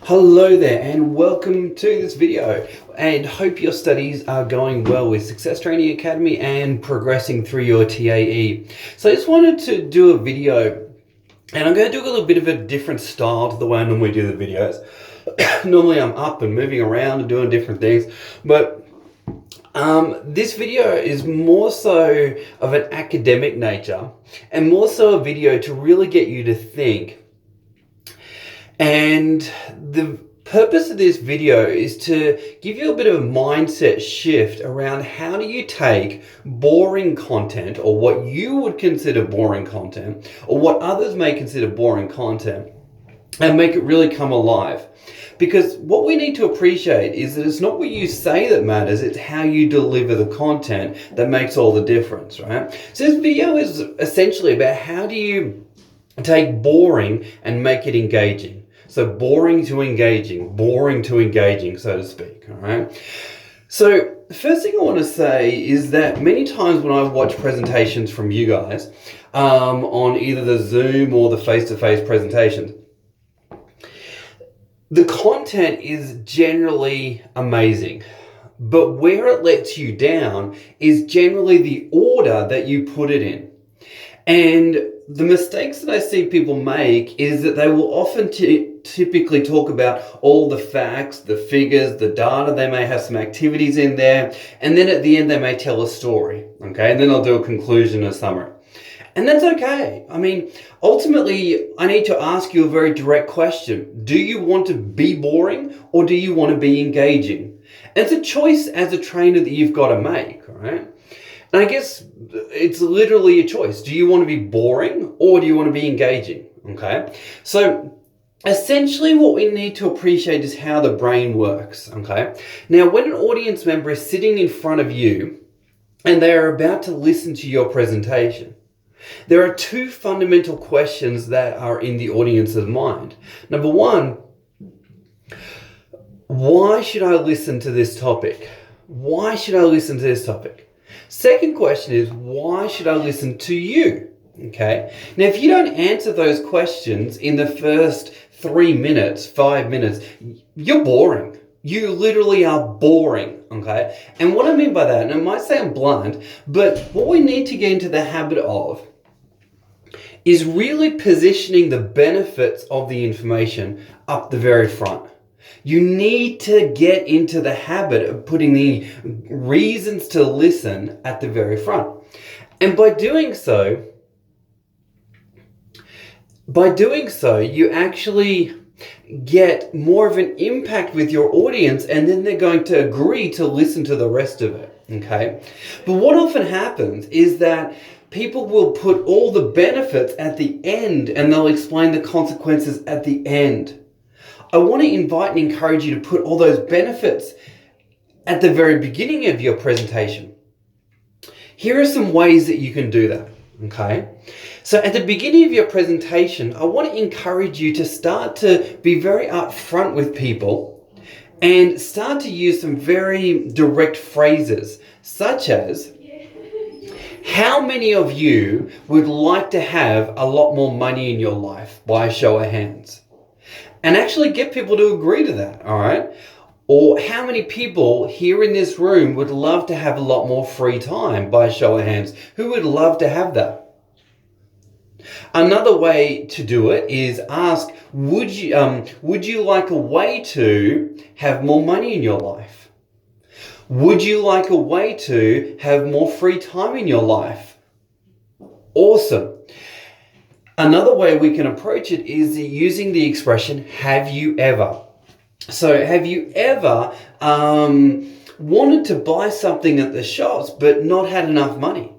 Hello there and welcome to this video, and hope your studies are going well with Success Training Academy and progressing through your TAE. So I just wanted to do a video, and I'm going to do a little bit of a different style to the way I normally do the videos. Normally I'm up and moving around and doing different things, but this video is more so of an academic nature and more so a video to really get you to think. And the purpose of this video is to give you a bit of a mindset shift around how do you take boring content, or what you would consider boring content, or what others may consider boring content, and make it really come alive. Because what we need to appreciate is that it's not what you say that matters, it's how you deliver the content that makes all the difference, right? So this video is essentially about how do you take boring and make it engaging. So boring to engaging, so to speak, all right? So the first thing I want to say is that many times when I watch presentations from you guys on either the Zoom or the face-to-face presentations, the content is generally amazing, but where it lets you down is generally the order that you put it in. And the mistakes that I see people make is that they will often typically talk about all the facts, the figures, the data. They may have some activities in there, and then at the end they may tell a story, okay? And then I'll do a conclusion or summary. And that's okay. I mean, ultimately, I need to ask you a very direct question. Do you want to be boring, or do you want to be engaging? And it's a choice as a trainer that you've got to make, all right? And I guess it's literally a choice. Do you want to be boring, or do you want to be engaging? Okay. So essentially what we need to appreciate is how the brain works. Okay. Now, when an audience member is sitting in front of you and they are about to listen to your presentation, there are two fundamental questions that are in the audience's mind. Number one, why should I listen to this topic? Why should I listen to this topic? Second question is, why should I listen to you? Okay. Now, if you don't answer those questions in the first 3 minutes, 5 minutes, you're boring. You literally are boring. Okay. And what I mean by that, and it might sound blunt, but what we need to get into the habit of is really positioning the benefits of the information up the very front. You need to get into the habit of putting the reasons to listen at the very front. And by doing so, you actually get more of an impact with your audience, and then they're going to agree to listen to the rest of it, okay? But what often happens is that people will put all the benefits at the end, and they'll explain the consequences at the end. I want to invite and encourage you to put all those benefits at the very beginning of your presentation. Here are some ways that you can do that, okay? So at the beginning of your presentation, I want to encourage you to start to be very upfront with people and start to use some very direct phrases, such as, how many of you would like to have a lot more money in your life by a show of hands? And actually get people to agree to that, all right? Or how many people here in this room would love to have a lot more free time by a show of hands? Who would love to have that? Another way to do it is ask, would you like a way to have more money in your life? Would you like a way to have more free time in your life? Awesome. Another way we can approach it is using the expression, have you ever? So have you ever wanted to buy something at the shops but not had enough money?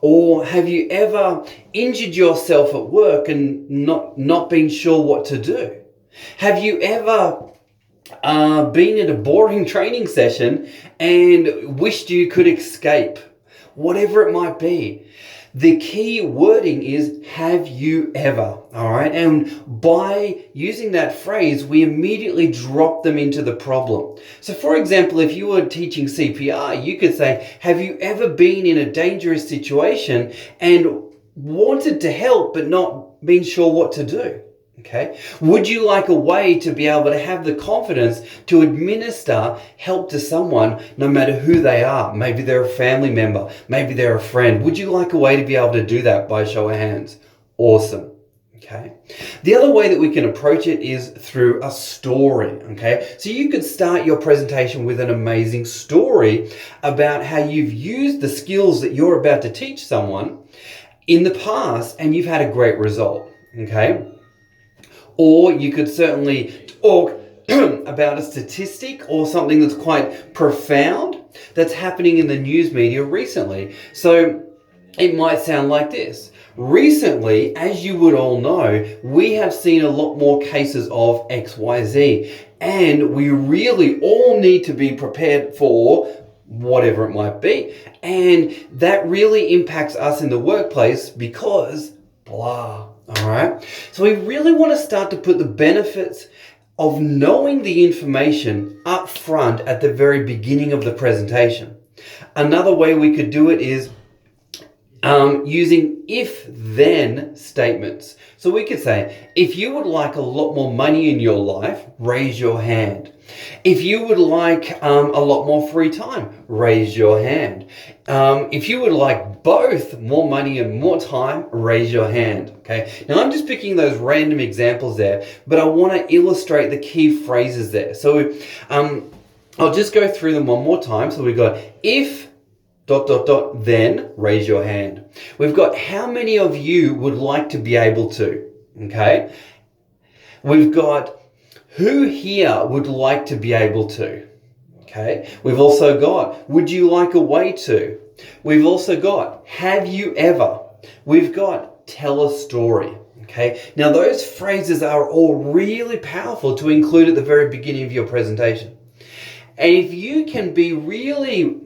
Or have you ever injured yourself at work and not been sure what to do? Have you ever been in a boring training session and wished you could escape? Whatever it might be. The key wording is, have you ever? All right. And by using that phrase, we immediately drop them into the problem. So for example, if you were teaching CPR, you could say, have you ever been in a dangerous situation and wanted to help but not been sure what to do? Okay. Would you like a way to be able to have the confidence to administer help to someone no matter who they are? Maybe they're a family member. Maybe they're a friend. Would you like a way to be able to do that by show of hands? Awesome. Okay. The other way that we can approach it is through a story. Okay. So you could start your presentation with an amazing story about how you've used the skills that you're about to teach someone in the past and you've had a great result. Okay. Or you could certainly talk about a statistic or something that's quite profound that's happening in the news media recently. So it might sound like this. Recently, as you would all know, we have seen a lot more cases of XYZ, and we really all need to be prepared for whatever it might be. And that really impacts us in the workplace because blah. All right. So we really want to start to put the benefits of knowing the information up front at the very beginning of the presentation. Another way we could do it is using if-then statements. So we could say, if you would like a lot more money in your life, raise your hand. If you would like a lot more free time, raise your hand. If you would like both more money and more time, raise your hand. Okay. Now I'm just picking those random examples there, but I want to illustrate the key phrases there. So I'll just go through them one more time. So we've got if ... then raise your hand. We've got how many of you would like to be able to. Okay. We've got who here would like to be able to. Okay. We've also got would you like a way to. We've also got have you ever. We've got tell a story. Okay. Now those phrases are all really powerful to include at the very beginning of your presentation. And if you can be really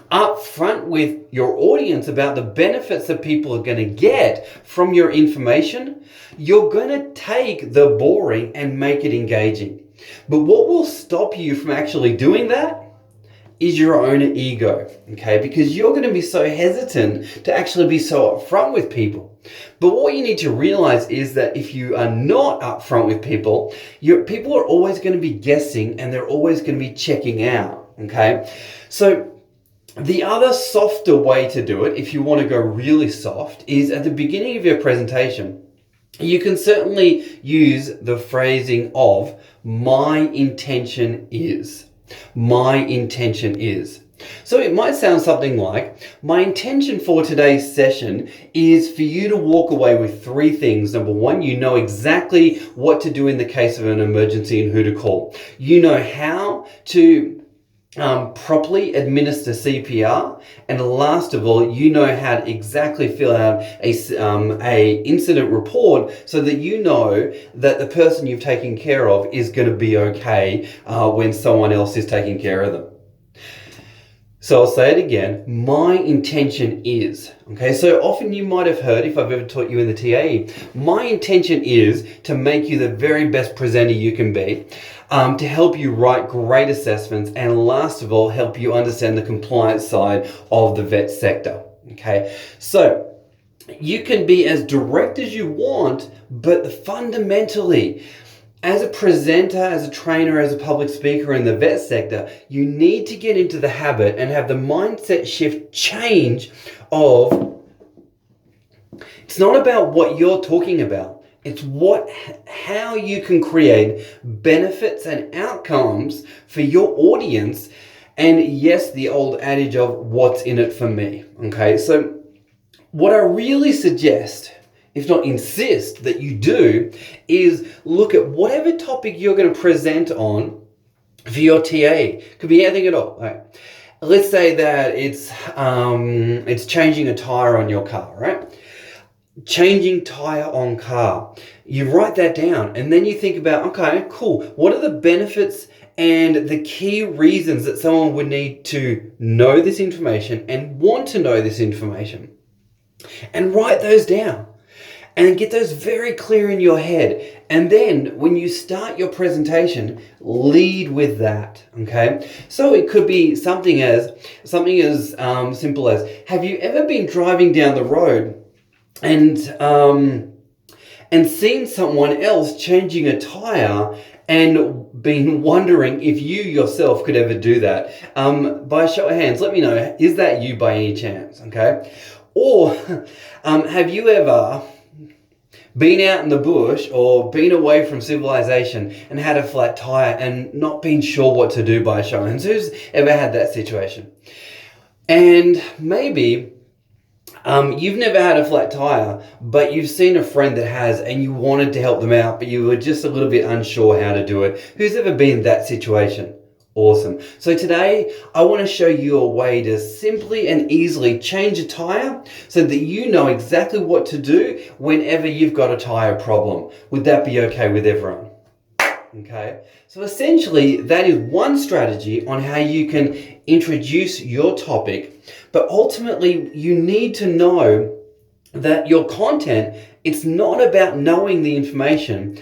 upfront with your audience about the benefits that people are going to get from your information, you're going to take the boring and make it engaging. But what will stop you from actually doing that is your own ego, okay? Because you're going to be so hesitant to actually be so upfront with people. But what you need to realize is that if you are not upfront with people, people are always going to be guessing and they're always going to be checking out, okay? So the other softer way to do it, if you want to go really soft, is at the beginning of your presentation, you can certainly use the phrasing of my intention is. My intention is. So it might sound something like, my intention for today's session is for you to walk away with 3 things. Number 1, you know exactly what to do in the case of an emergency and who to call. You know how to properly administer CPR, and last of all, you know how to exactly fill out a incident report so that you know that the person you've taken care of is going to be okay when someone else is taking care of them. So I'll say it again, my intention is, okay, so often you might have heard, if I've ever taught you in the TAE, my intention is to make you the very best presenter you can be, to help you write great assessments, and last of all, help you understand the compliance side of the vet sector, okay? So you can be as direct as you want, but fundamentally, as a presenter, as a trainer, as a public speaker in the vet sector, you need to get into the habit and have the mindset shift change of, it's not about what you're talking about. It's how you can create benefits and outcomes for your audience. And yes, the old adage of what's in it for me. Okay. So what I really suggest, if not insist that you do, is look at whatever topic you're going to present on for your TA. Could be anything at all. Right? Let's say that it's changing a tire on your car, right? Changing tire on car. You write that down and then you think about, okay, cool. What are the benefits and the key reasons that someone would need to know this information and want to know this information? And write those down and get those very clear in your head. And then when you start your presentation, lead with that, okay? So it could be something as simple as, have you ever been driving down the road and and seen someone else changing a tire and been wondering if you yourself could ever do that? By a show of hands, let me know, is that you by any chance, okay? Or have you ever been out in the bush or been away from civilization and had a flat tire and not been sure what to do, by a show of hands? Who's ever had that situation? And maybe you've never had a flat tire, but you've seen a friend that has and you wanted to help them out, but you were just a little bit unsure how to do it. Who's ever been in that situation? Awesome. So today I want to show you a way to simply and easily change a tire so that you know exactly what to do whenever you've got a tire problem. Would that be okay with everyone? Okay, so essentially that is one strategy on how you can introduce your topic, but ultimately you need to know that your content, it's not about knowing the information,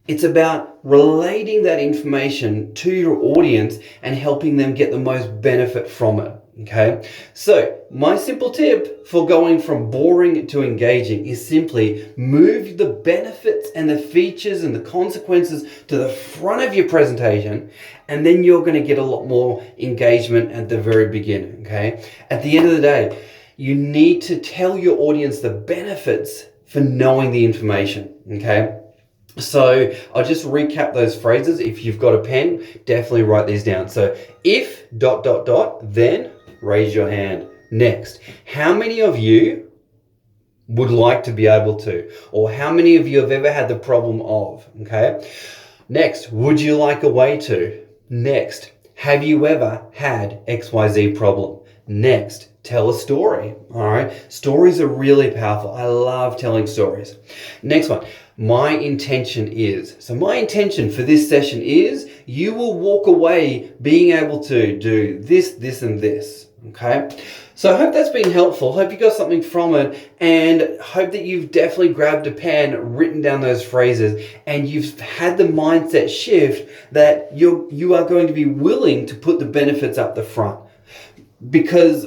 it's about relating that information to your audience and helping them get the most benefit from it. Okay, so my simple tip for going from boring to engaging is simply move the benefits and the features and the consequences to the front of your presentation, and then you're going to get a lot more engagement at the very beginning. Okay, at the end of the day, you need to tell your audience the benefits for knowing the information. Okay. So I'll just recap those phrases. If you've got a pen, definitely write these down. So if ... then raise your hand. Next, how many of you would like to be able to? Or how many of you have ever had the problem of? Okay. Next, would you like a way to? Next, have you ever had XYZ problem? Next, tell a story. All right. Stories are really powerful. I love telling stories. Next one. My intention is. So my intention for this session is you will walk away being able to do this, this, and this. Okay. So I hope that's been helpful. Hope you got something from it, and hope that you've definitely grabbed a pen, written down those phrases, and you've had the mindset shift that you are going to be willing to put the benefits up the front. Because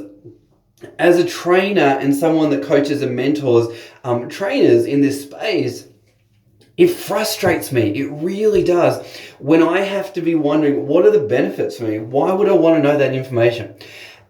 as a trainer and someone that coaches and mentors trainers in this space, it frustrates me. It really does. When I have to be wondering, what are the benefits for me? Why would I want to know that information?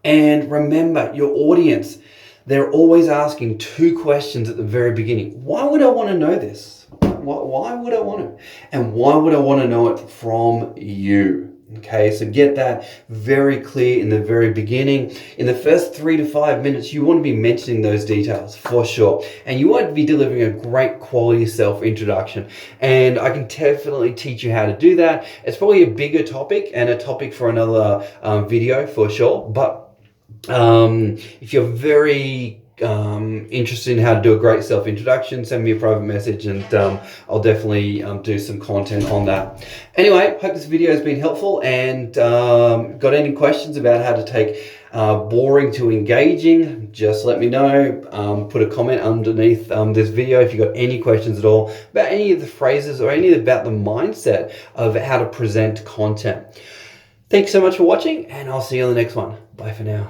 And remember, your audience, they're always asking two questions at the very beginning. Why would I want to know this? Why would I want to? And why would I want to know it from you? Okay, so get that very clear in the very beginning. In the first 3 to 5 minutes, you want to be mentioning those details for sure. And you want to be delivering a great quality self-introduction. And I can definitely teach you how to do that. It's probably a bigger topic and a topic for another video for sure. But if you're very interested in how to do a great self-introduction, send me a private message, and I'll definitely do some content on that. Anyway, hope this video has been helpful, and got any questions about how to take boring to engaging, just let me know. Put a comment underneath this video if you've got any questions at all about any of the phrases or any about the mindset of how to present content. Thanks so much for watching, and I'll see you on the next one. Bye for now.